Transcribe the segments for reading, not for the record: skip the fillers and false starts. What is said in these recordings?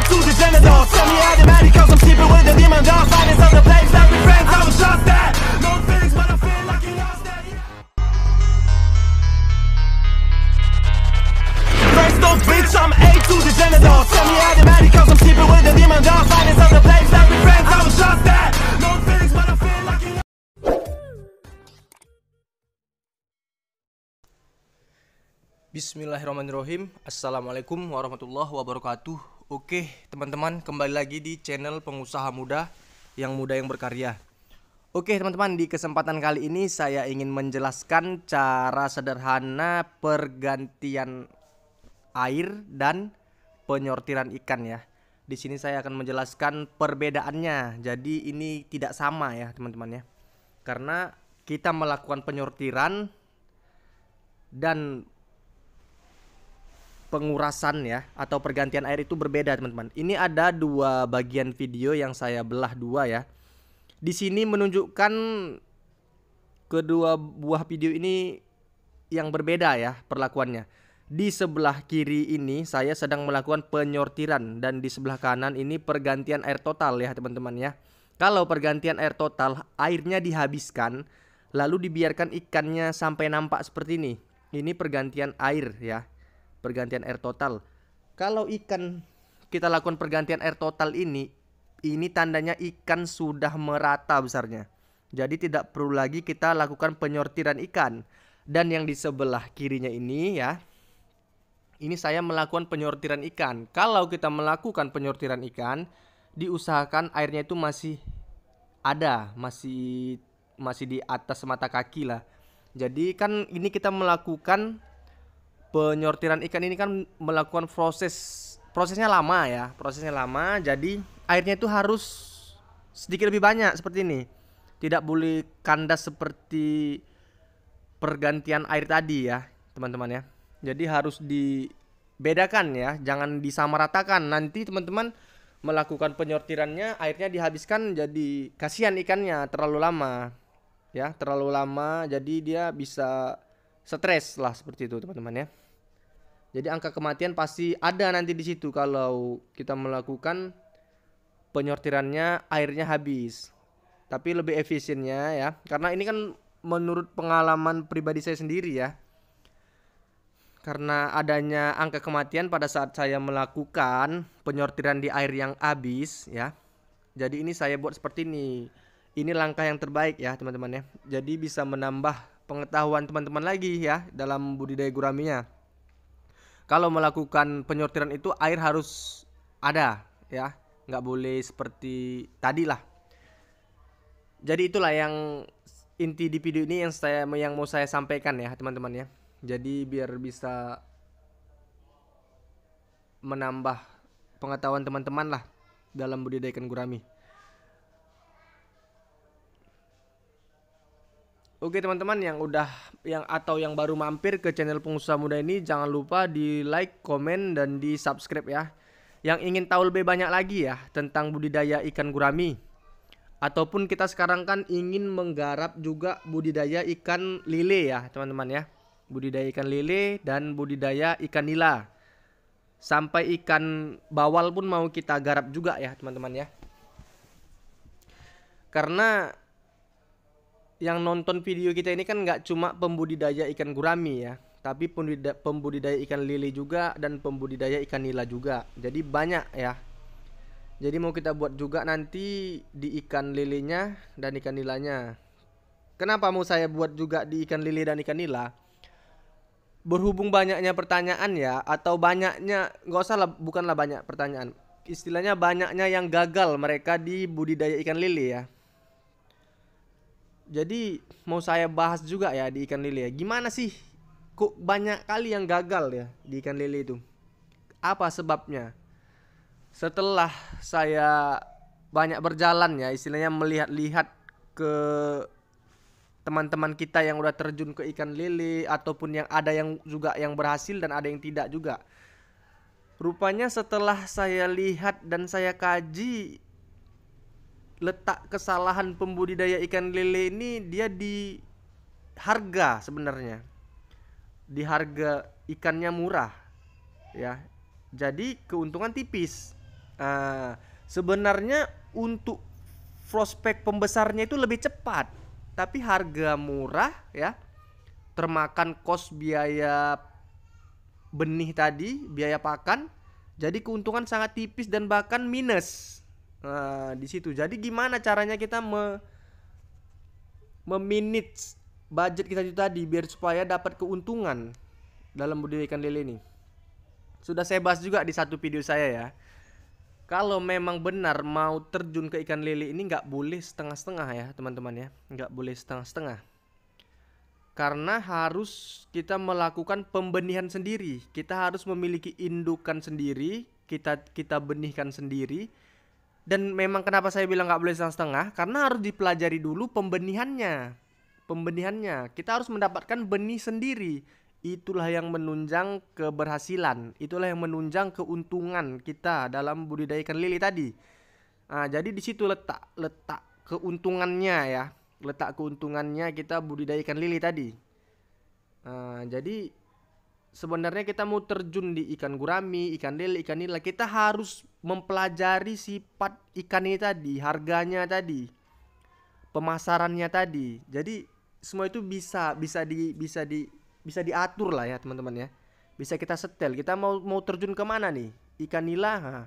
to the genital. Tell me how the matter cause I'm sleeping with the demon dogs. Finding other place like the friends, I was just that. No feelings but I feel like you lost that. First off bitch, I'm A to the genital. Tell me how the matter cause I'm sleeping with the demon dogs. Finding other place like the friends, I was just that. No feelings but I feel like you. Bismillahirrahmanirrahim. Assalamualaikum warahmatullahi wabarakatuh. Oke teman-teman, kembali lagi di channel Pengusaha Muda yang berkarya. Oke teman-teman, di kesempatan kali ini saya ingin menjelaskan cara sederhana pergantian air dan penyortiran ikan ya. Di sini saya akan menjelaskan perbedaannya. Jadi ini tidak sama ya teman-teman ya. Karena kita melakukan penyortiran dan pengurasan ya atau pergantian air itu berbeda teman-teman. Ini ada dua bagian video yang saya belah dua ya. Di sini menunjukkan kedua buah video ini yang berbeda ya perlakuannya. Di sebelah kiri ini saya sedang melakukan penyortiran dan di sebelah kanan ini pergantian air total ya teman-teman ya. Kalau pergantian air total, airnya dihabiskan lalu dibiarkan ikannya sampai nampak seperti ini. Ini pergantian air ya. Pergantian air total. Kalau ikan kita lakukan pergantian air total ini tandanya ikan sudah merata besarnya. Jadi tidak perlu lagi kita lakukan penyortiran ikan. Dan yang di sebelah kirinya ini ya, ini saya melakukan penyortiran ikan. Kalau kita melakukan penyortiran ikan, diusahakan airnya itu masih ada, masih di atas mata kaki lah. Jadi kan ini kita melakukan penyortiran ikan ini kan melakukan prosesnya lama ya, jadi airnya itu harus sedikit lebih banyak seperti ini. Tidak boleh kandas seperti pergantian air tadi ya teman-teman ya. Jadi harus dibedakan ya, jangan disamaratakan. Nanti teman-teman melakukan penyortirannya airnya dihabiskan, jadi kasihan ikannya terlalu lama ya, jadi dia bisa stres lah seperti itu teman-teman ya. Jadi angka kematian pasti ada nanti di situ kalau kita melakukan penyortirannya airnya habis. Tapi lebih efisiennya ya, karena ini kan menurut pengalaman pribadi saya sendiri ya. Karena adanya angka kematian pada saat saya melakukan penyortiran di air yang habis ya. Jadi ini saya buat seperti ini. Ini langkah yang terbaik ya teman-teman ya. Jadi bisa menambah pengetahuan teman-teman lagi ya dalam budidaya guraminya. Kalau melakukan penyortiran itu air harus ada ya, nggak boleh seperti tadi lah. Jadi itulah yang inti di video ini yang mau saya sampaikan ya teman-teman ya. Jadi biar bisa menambah pengetahuan teman-teman lah dalam budidaya ikan gurami. Oke teman-teman yang baru mampir ke channel Pengusaha Muda ini, jangan lupa di like, komen, dan di subscribe ya. Yang ingin tahu lebih banyak lagi ya tentang budidaya ikan gurami, ataupun kita sekarang kan ingin menggarap juga budidaya ikan lele ya teman-teman ya. Budidaya ikan lele dan budidaya ikan nila. Sampai ikan bawal pun mau kita garap juga ya teman-teman ya. Karena yang nonton video kita ini kan nggak cuma pembudidaya ikan gurami ya, tapi pembudidaya ikan lele juga dan pembudidaya ikan nila juga. Jadi banyak ya. Jadi mau kita buat juga nanti di ikan lelenya dan ikan nilanya. Kenapa mau saya buat juga di ikan lele dan ikan nila? Berhubung banyaknya pertanyaan ya, atau banyaknya, nggak usah lah, bukanlah banyak pertanyaan, istilahnya banyaknya yang gagal mereka di budidaya ikan lele ya. Jadi mau saya bahas juga ya di ikan lele ya. Gimana sih kok banyak kali yang gagal ya di ikan lele itu? Apa sebabnya? Setelah saya banyak berjalan ya, istilahnya melihat-lihat ke teman-teman kita yang udah terjun ke ikan lele, ataupun yang ada yang juga yang berhasil dan ada yang tidak juga. Rupanya setelah saya lihat dan saya kaji, letak kesalahan pembudidaya ikan lele ini dia di harga sebenarnya. Di harga ikannya murah ya. Jadi keuntungan tipis. Sebenarnya untuk prospek pembesarnya itu lebih cepat, tapi harga murah ya, termakan kos biaya benih tadi, biaya pakan, jadi keuntungan sangat tipis dan bahkan minus. Di situ. Jadi gimana caranya kita memanage budget kita itu tadi biar supaya dapat keuntungan dalam budidaya ikan lele ini. Sudah saya bahas juga di satu video saya ya. Kalau memang benar mau terjun ke ikan lele ini nggak boleh setengah-setengah ya teman-teman ya. Nggak boleh setengah-setengah. Karena harus kita melakukan pembenihan sendiri. Kita harus memiliki indukan sendiri. Kita benihkan sendiri. Dan memang kenapa saya bilang nggak boleh setengah-setengah, karena harus dipelajari dulu pembenihannya. Kita harus mendapatkan benih sendiri. Itulah yang menunjang keberhasilan. Itulah yang menunjang keuntungan kita dalam budidaya ikan lele tadi. Jadi di situ letak keuntungannya ya. Letak keuntungannya kita budidaya ikan lele tadi. Jadi sebenarnya kita mau terjun di ikan gurami, ikan lele, ikan nila, kita harus mempelajari sifat ikan ini tadi, harganya tadi, pemasarannya tadi. Jadi semua itu bisa diatur lah ya teman-teman ya. Bisa kita setel. Kita mau terjun ke mana nih? Ikan nila.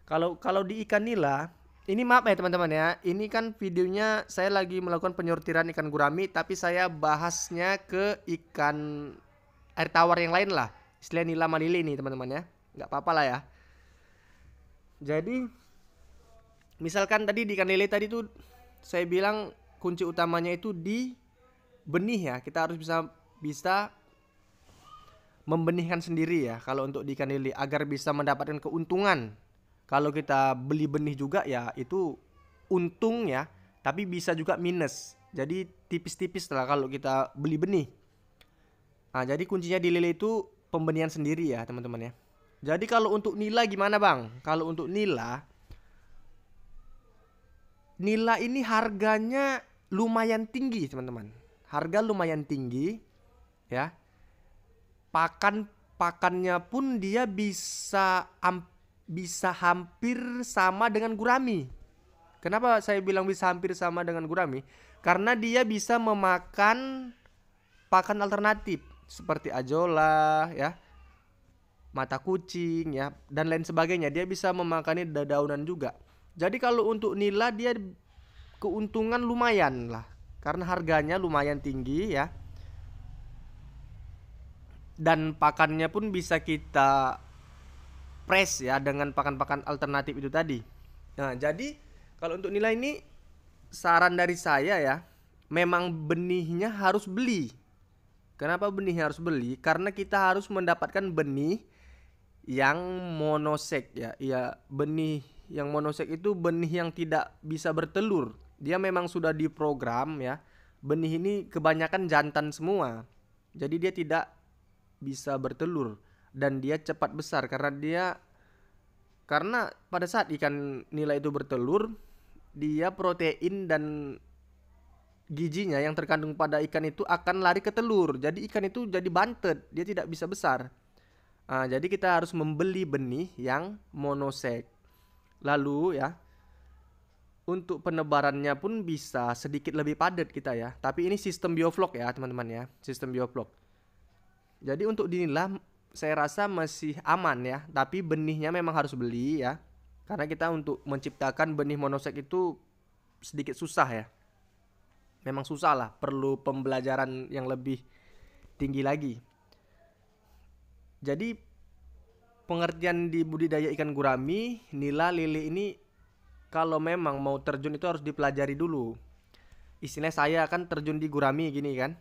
Kalau di ikan nila, ini maaf ya teman-teman ya. Ini kan videonya saya lagi melakukan penyortiran ikan gurami, tapi saya bahasnya ke ikan air tawar yang lain lah, istilah nila manili nih teman-teman ya, nggak apa-apa lah ya. Jadi misalkan tadi di ikan lele tadi tuh saya bilang kunci utamanya itu di benih ya. Kita harus bisa membenihkan sendiri ya kalau untuk di ikan lele agar bisa mendapatkan keuntungan. Kalau kita beli benih juga ya itu untung ya, tapi bisa juga minus. Jadi tipis-tipis lah kalau kita beli benih. Jadi kuncinya di lele itu pembenihan sendiri ya teman-teman ya. Jadi kalau untuk nila gimana bang? Kalau untuk nila ini harganya lumayan tinggi teman-teman. Harga lumayan tinggi ya. Pakannya pun dia bisa hampir sama dengan gurami. Kenapa saya bilang bisa hampir sama dengan gurami? Karena dia bisa memakan pakan alternatif seperti ajola ya, mata kucing ya, dan lain sebagainya. Dia bisa memakannya dedaunan juga. Jadi kalau untuk nila dia keuntungan lumayan lah, karena harganya lumayan tinggi ya, dan pakannya pun bisa kita press ya dengan pakan-pakan alternatif itu tadi. Jadi kalau untuk nila ini saran dari saya ya, memang benihnya harus beli. Kenapa benihnya harus beli? Karena kita harus mendapatkan benih yang monosek ya. Iya, benih yang monosek itu benih yang tidak bisa bertelur. Dia memang sudah diprogram ya. Benih ini kebanyakan jantan semua. Jadi dia tidak bisa bertelur dan dia cepat besar karena pada saat ikan nila itu bertelur, dia protein dan gizinya yang terkandung pada ikan itu akan lari ke telur. Jadi ikan itu jadi bantet, dia tidak bisa besar. Jadi kita harus membeli benih yang monosek. Lalu ya, untuk penebarannya pun bisa sedikit lebih padat kita ya. Tapi ini sistem bioflok ya teman-teman ya, sistem bioflok. Jadi untuk dinilai saya rasa masih aman ya. Tapi benihnya memang harus beli ya. Karena kita untuk menciptakan benih monosek itu sedikit susah ya. Memang susah lah, perlu pembelajaran yang lebih tinggi lagi. Jadi pengertian di budidaya ikan gurami, nila, lele ini kalau memang mau terjun itu harus dipelajari dulu. Istilahnya saya kan terjun di gurami gini kan.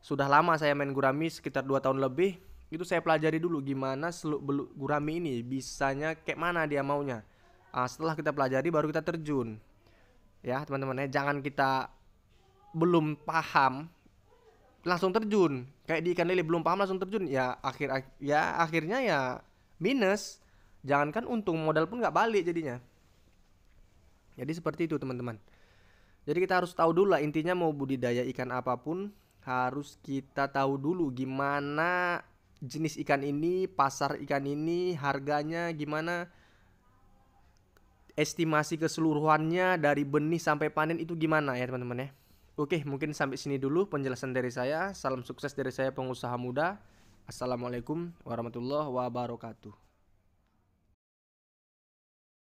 Sudah lama saya main gurami, sekitar 2 tahun lebih. Itu saya pelajari dulu gimana seluk-beluk gurami ini, bisanya kayak mana dia maunya. Setelah kita pelajari baru kita terjun. Ya teman-teman ya, jangan kita belum paham langsung terjun. Kayak di ikan lele belum paham langsung terjun ya, akhirnya ya minus. Jangankan untung, modal pun nggak balik jadinya. Jadi seperti itu teman-teman. Jadi kita harus tahu dulu lah, intinya mau budidaya ikan apapun harus kita tahu dulu gimana jenis ikan ini, pasar ikan ini, harganya gimana. estimasi keseluruhannya dari benih sampai panen itu gimana ya teman-teman ya. Oke, mungkin sampai sini dulu penjelasan dari saya. Salam sukses dari saya, pengusaha muda. Assalamualaikum warahmatullahi wabarakatuh.